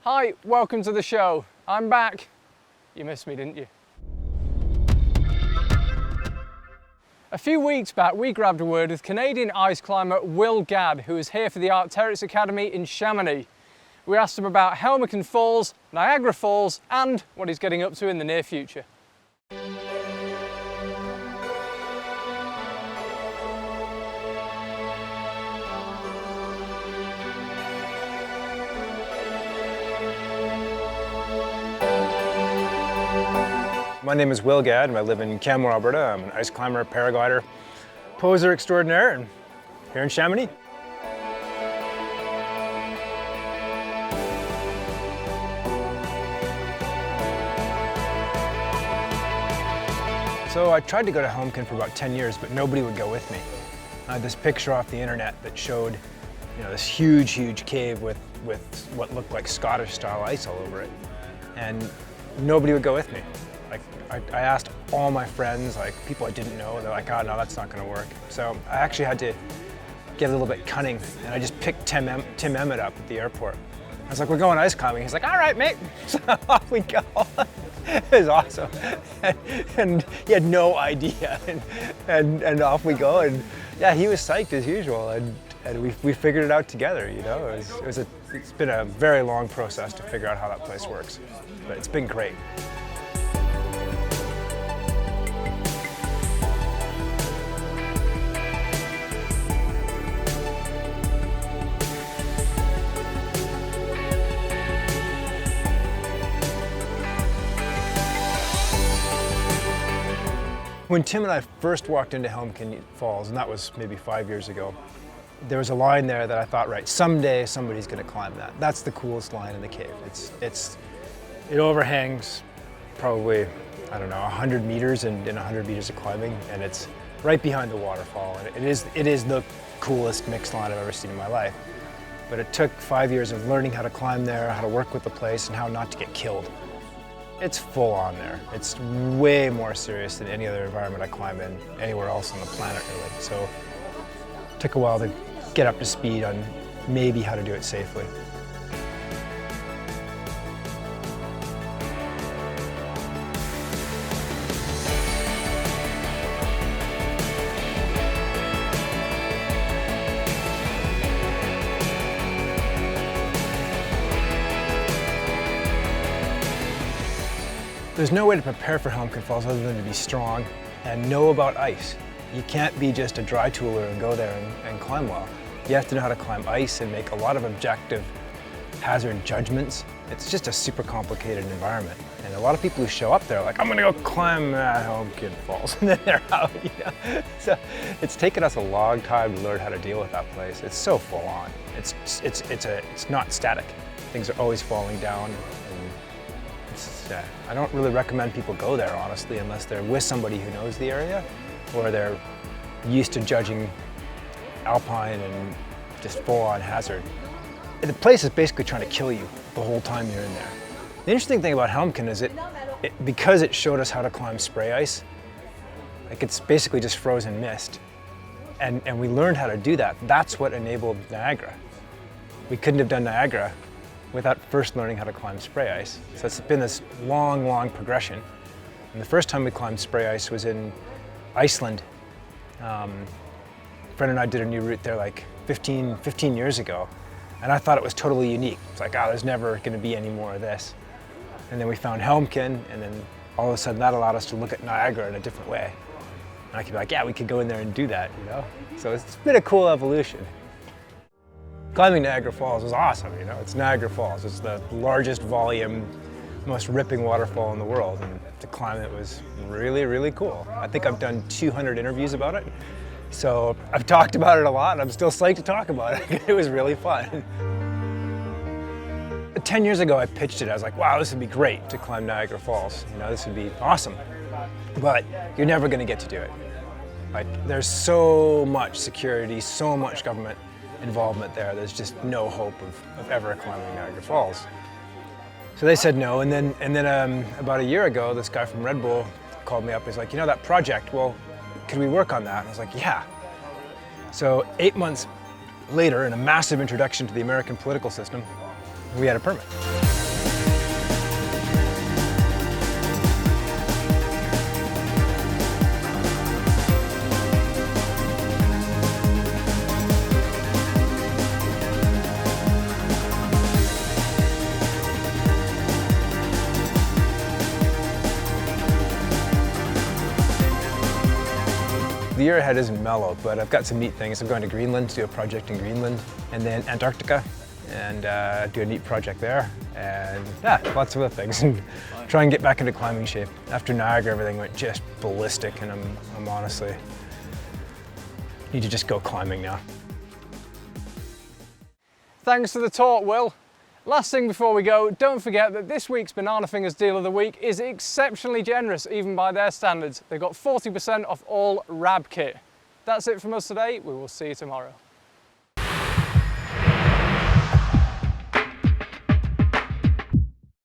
Hi, welcome to the show. I'm back. You missed me, didn't you? A few weeks back, we grabbed a word with Canadian ice climber Will Gadd, who is here for the Arc'teryx Academy in Chamonix. We asked him about Helmcken Falls, Niagra Falls, and what he's getting up to in the near future. My name is Will Gadd and I live in Canmore, Alberta. I'm an ice climber, paraglider, poser extraordinaire, and here in Chamonix. So I tried to go to Helmcken for about 10 years, but nobody would go with me. I had this picture off the internet that showed, this huge cave with what looked like Scottish-style ice all over it, and nobody would go with me. I asked all my friends, people I didn't know, they're like, oh no, that's not gonna work. So I actually had to get a little bit cunning, and I just picked Tim Emmett up at the airport. I was like, we're going ice climbing. He's like, all right, mate. So off we go. It was awesome. And he had no idea, and off we go. And yeah, he was psyched as usual, and we figured it out together, It's been a very long process to figure out how that place works, but it's been great. When Tim and I first walked into Helmcken Falls, and that was maybe 5 years ago, there was a line there that I thought, right, someday somebody's gonna climb that. That's the coolest line in the cave. It overhangs probably, I don't know, 100 meters and 100 meters of climbing, and it's right behind the waterfall. And it is the coolest mixed line I've ever seen in my life. But it took 5 years of learning how to climb there, how to work with the place, and how not to get killed. It's full on there. It's way more serious than any other environment I climb in anywhere else on the planet, really. So it took a while to get up to speed on maybe how to do it safely. There's no way to prepare for Helmcken Falls other than to be strong and know about ice. You can't be just a dry tooler and go there and climb well. You have to know how to climb ice and make a lot of objective hazard judgments. It's just a super complicated environment. And a lot of people who show up there are like, I'm gonna go climb Helmcken Falls, and then they're out, So it's taken us a long time to learn how to deal with that place. It's so full on. It's not static. Things are always falling down. I don't really recommend people go there, honestly, unless they're with somebody who knows the area or they're used to judging alpine and just full-on hazard. The place is basically trying to kill you the whole time you're in there. The interesting thing about Helmcken is because it showed us how to climb spray ice, it's basically just frozen mist, and we learned how to do that. That's what enabled Niagara. We couldn't have done Niagara without first learning how to climb spray ice. So it's been this long progression. And the first time we climbed spray ice was in Iceland. A friend and I did a new route there 15 years ago. And I thought it was totally unique. It's like, there's never gonna be any more of this. And then we found Helmcken, and then all of a sudden that allowed us to look at Niagara in a different way. And I could be like, yeah, we could go in there and do that, So it's been a cool evolution. Climbing Niagara Falls was awesome, It's Niagara Falls. It's the largest volume, most ripping waterfall in the world, and to climb it was really cool. I think I've done 200 interviews about it, so I've talked about it a lot, and I'm still psyched to talk about it. It was really fun. 10 years ago, I pitched it. I was like, wow, this would be great to climb Niagara Falls. This would be awesome, but you're never gonna get to do it. There's so much security, so much government involvement there. There's just no hope of ever climbing Niagara Falls. So they said no, and then about a year ago, this guy from Red Bull called me up. He's like, that project, well, could we work on that? And I was like, yeah. So 8 months later, in a massive introduction to the American political system, we had a permit. year ahead isn't mellow, but I've got some neat things. I'm going to Greenland to do a project in Greenland, and then Antarctica, and do a neat project there, and yeah, lots of other things. And try and get back into climbing shape. After Niagara, everything went just ballistic, and I'm honestly need to just go climbing now. Thanks for the talk, Will. Last thing before we go, don't forget that this week's Banana Fingers Deal of the Week is exceptionally generous, even by their standards. They've got 40% off all RAB kit. That's it from us today. We will see you tomorrow.